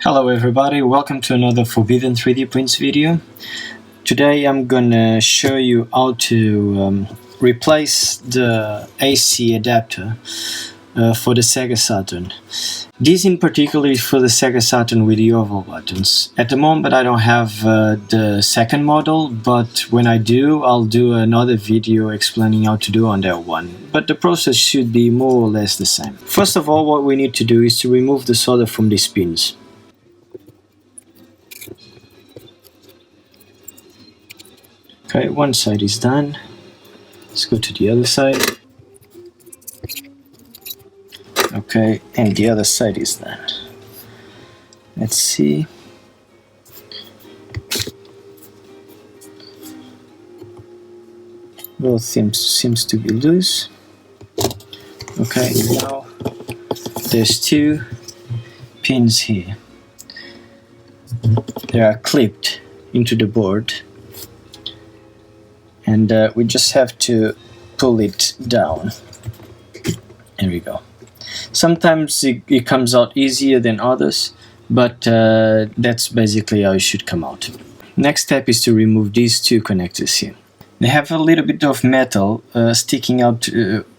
Hello everybody, welcome to another Forbidden 3D Prints video. Today I'm gonna show you how to replace the AC adapter for the Sega Saturn. This in particular is for the Sega Saturn with the oval buttons. At the moment I don't have the second model, but when I do, I'll do another video explaining how to do on that one. But the process should be more or less the same. First of all, what we need to do is to remove the solder from these pins. Okay, one side is done. Let's go to the other side. Okay, and the other side is done. Let's see. Both seems to be loose. Okay, now there's two pins here. They are clipped into the board. And we just have to pull it down. There we go. Sometimes it comes out easier than others, but that's basically how it should come out. Next step is to remove these two connectors here. They have a little bit of metal sticking out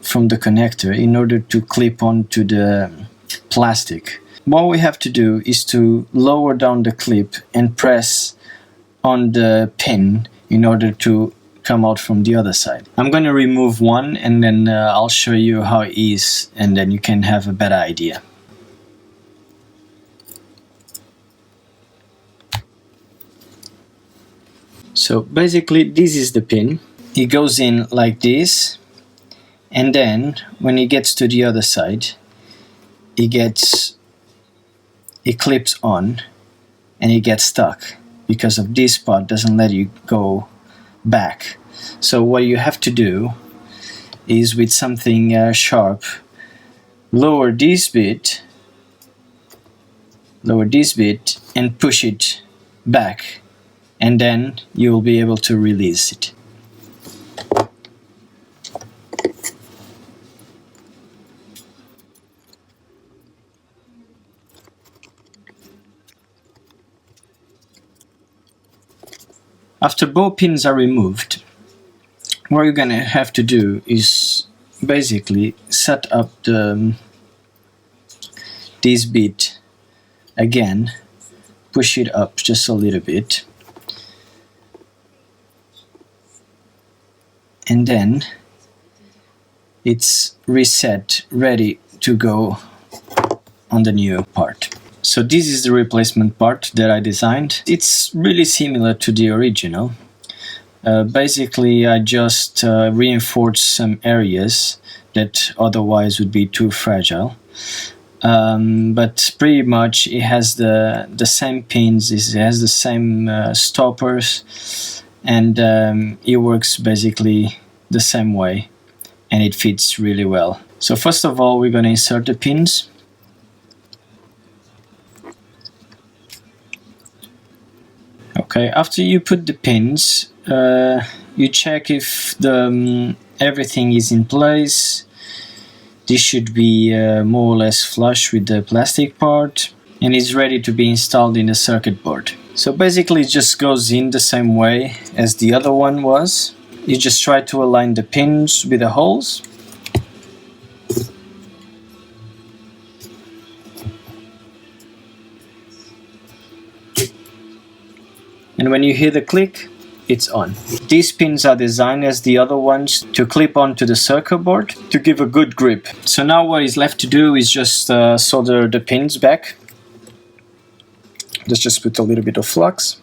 from the connector in order to clip onto the plastic. What we have to do is to lower down the clip and press on the pin in order to come out from the other side. I'm going to remove one and then I'll show you how it is, and then you can have a better idea. So basically this is the pin. It goes in like this, and then when it gets to the other side it clips on and it gets stuck because of this part doesn't let you go back. So what you have to do is with something sharp lower this bit and push it back, and then you will be able to release it. After both pins are removed, what you're gonna have to do is basically set up this bit again, push it up just a little bit, and then it's reset, ready to go on the new part. So this is the replacement part that I designed. It's really similar to the original. Basically I just reinforced some areas that otherwise would be too fragile. But pretty much it has the same pins, it has the same stoppers, and it works basically the same way, and it fits really well. So first of all we're going to insert the pins. Okay, after you put the pins, you check if everything is in place. This should be more or less flush with the plastic part, and is ready to be installed in the circuit board. So basically it just goes in the same way as the other one was. You just try to align the pins with the holes. And when you hear the click, it's on. These pins are designed as the other ones to clip onto the circuit board to give a good grip. So now what is left to do is just solder the pins back. Let's just put a little bit of flux.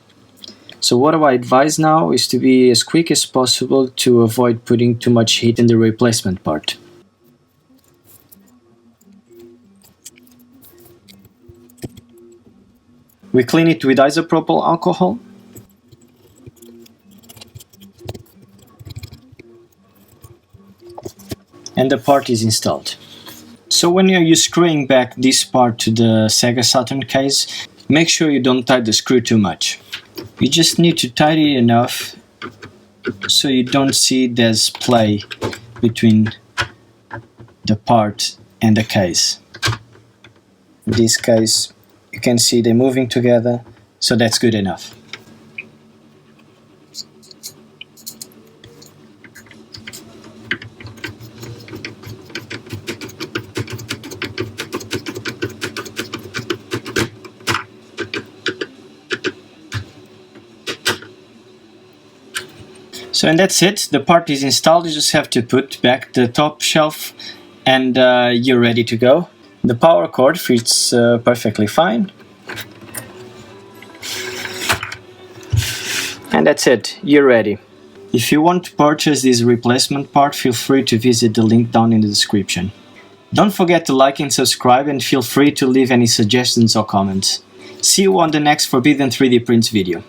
So what I advise now is to be as quick as possible to avoid putting too much heat in the replacement part. We clean it with isopropyl alcohol. And the part is installed. So when you're screwing back this part to the Sega Saturn case, make sure you don't tighten the screw too much. You just need to tighten it enough so you don't see there's play between the part and the case. In this case, You can see they're moving together, so that's good enough. So and that's it, the part is installed. You just have to put back the top shelf and you're ready to go. The power cord fits perfectly fine. And that's it, you're ready. If you want to purchase this replacement part, feel free to visit the link down in the description. Don't forget to like and subscribe, and feel free to leave any suggestions or comments. See you on the next Forbidden 3D Prints video.